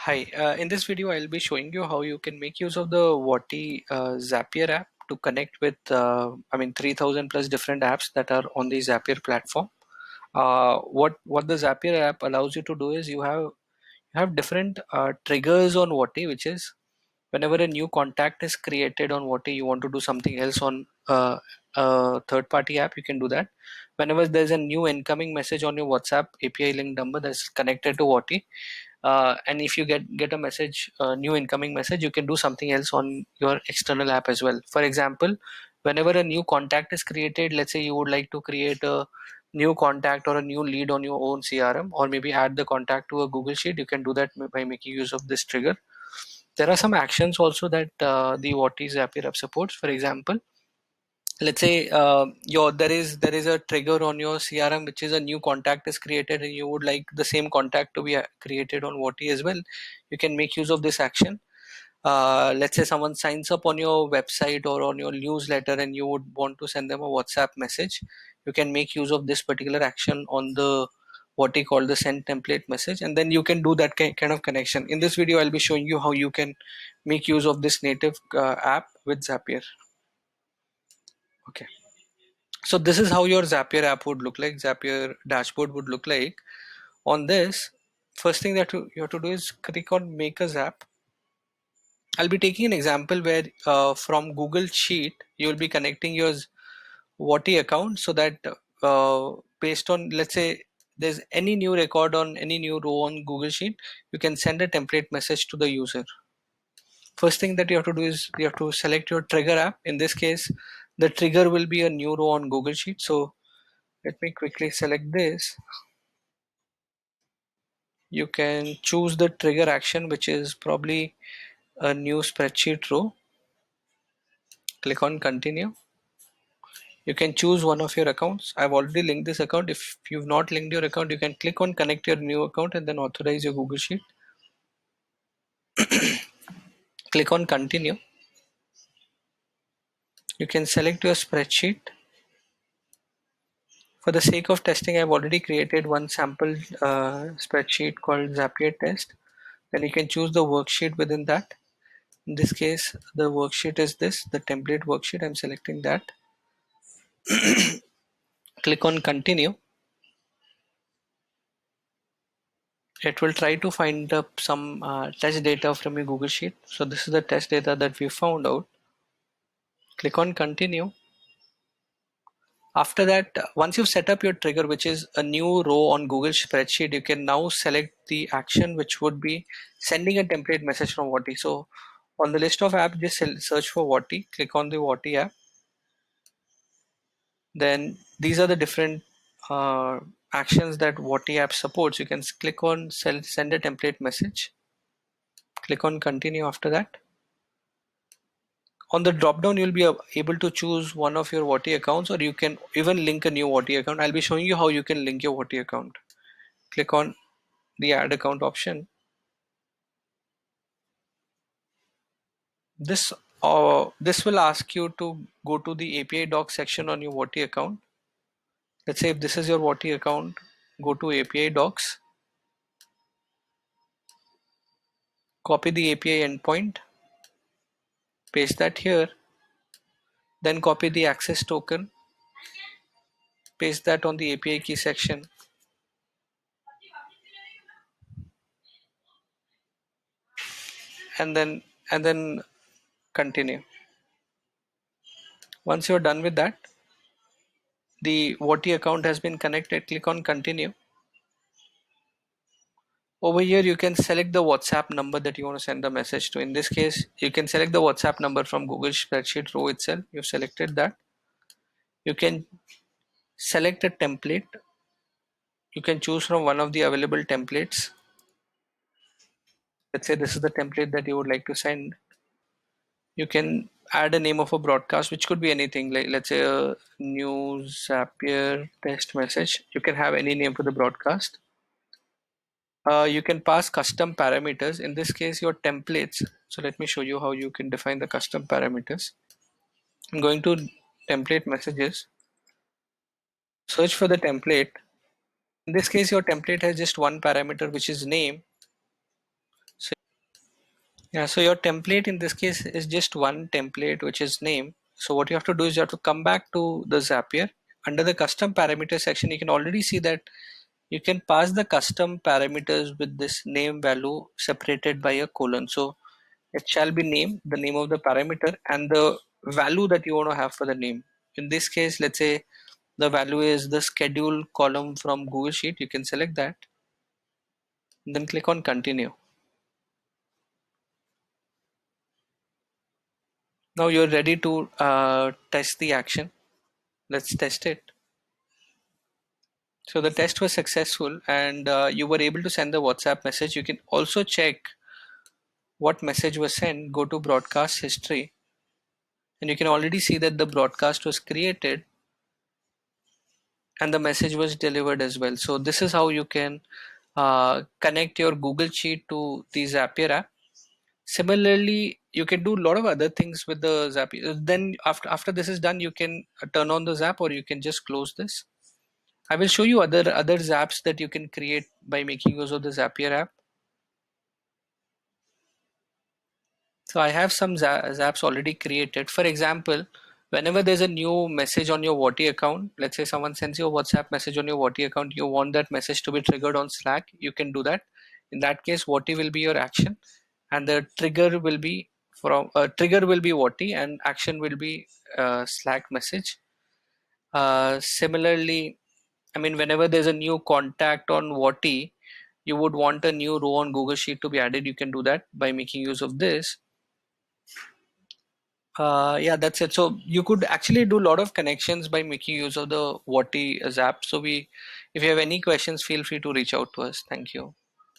Hi, in this video I'll be showing you how you can make use of the Wati Zapier app to connect with 3000 plus different apps that are on the Zapier platform. What the Zapier app allows you to do is you have different triggers on Wati, which is whenever a new contact is created on Wati, you want to do something else on a third party app, you can do that. Whenever there's a new incoming message on your WhatsApp API link number that's connected to Wati, and if you get a message, a new incoming message, you can do something else on your external app as well. For example, whenever a new contact is created, let's say you would like to create a new contact or a new lead on your own CRM, or maybe add the contact to a Google Sheet, you can do that by making use of this trigger. There are some actions also that the What is Zapier app supports. For example, let's say there is a trigger on your CRM, which is a new contact is created and you would like the same contact to be created on Wati as well. You can make use of this action. Let's say someone signs up on your website or on your newsletter and you would want to send them a WhatsApp message. You can make use of this particular action on the what we call the send template message, and then you can do that kind of connection. In this video I'll be showing you how you can make use of this native app with Zapier. Okay, so this is how your Zapier app would look like, Zapier dashboard would look like. On this, first thing that you have to do is click on make a Zap. I'll be taking an example where from Google Sheet you will be connecting your Wati account, so that based on, let's say there's any new record on any new row on Google Sheet, you can send a template message to the user. First thing that you have to do is you have to select your trigger app. In this case, the trigger will be a new row on Google Sheet. So let me quickly select this. You can choose the trigger action, which is probably a new spreadsheet row. Click on continue. You can choose one of your accounts. I've already linked this account. If you've not linked your account, you can click on connect your new account and then authorize your Google Sheet. Click on continue. You can select your spreadsheet. For the sake of testing, I've already created one sample spreadsheet called Zapier test. Then you can choose the worksheet within that. In this case, the worksheet is this, the template worksheet. I'm selecting that. Click on continue. It will try to find up some test data from your Google Sheet. So this is the test data that we found out. Click on continue. After that, once you've set up your trigger, which is a new row on Google spreadsheet, you can now select the action, which would be sending a template message from Wati. So on the list of apps, just search for Wati, click on the Wati app. Then these are the different uh, actions that Wati app supports. You can click on send a template message. Click on continue after that. On the drop down, you'll be able to choose one of your Wati accounts, or you can even link a new Wati account. I'll be showing you how you can link your Wati account. Click on the add account option. This will ask you to go to the API docs section on your Wati account. Let's say if this is your Wati account, go to API docs, copy the API endpoint, paste that here, then copy the access token, paste that on the API key section, and then continue. Once you're done with that, the Wati account has been connected. Click on continue. Over here, you can select the WhatsApp number that you want to send the message to. In this case, you can select the WhatsApp number from Google spreadsheet row itself. You've selected that. You can select a template. You can choose from one of the available templates. Let's say this is the template that you would like to send. You can add a name of a broadcast, which could be anything, like let's say a news Zapier test message. You can have any name for the broadcast. You can pass custom parameters. In this case, your templates. So let me show you how you can define the custom parameters. I'm going to template messages. Search for the template. In this case, your template has just one parameter, which is name. So Yeah, so your template in this case is just one template, which is name. So what you have to do is you have to come back to the Zapier. Under the custom parameter section, you can already see that you can pass the custom parameters with this name value separated by a colon. So it shall be name, the name of the parameter, and the value that you want to have for the name. In this case, let's say the value is the schedule column from Google Sheet. You can select that, then click on continue. Now you're ready to test the action. Let's test it. So the test was successful, and you were able to send the WhatsApp message. You can also check what message was sent. Go to broadcast history, and you can already see that the broadcast was created and the message was delivered as well. So this is how you can connect your Google Sheet to the Zapier app. Similarly, you can do a lot of other things with the Zapier. Then after this is done, you can turn on the Zap, or you can just close this. I will show you other Zaps that you can create by making use of the Zapier app. So I have some Zaps already created. For example, whenever there's a new message on your Wati account, let's say someone sends you a WhatsApp message on your Wati account, you want that message to be triggered on Slack, you can do that. In that case, Wati will be your action, and the trigger will be Wati, and action will be Slack message. Similarly, I mean, whenever there's a new contact on Wati, you would want a new row on Google Sheet to be added. You can do that by making use of this. Yeah, that's it. So you could actually do a lot of connections by making use of the Wati app. So if you have any questions, feel free to reach out to us. Thank you.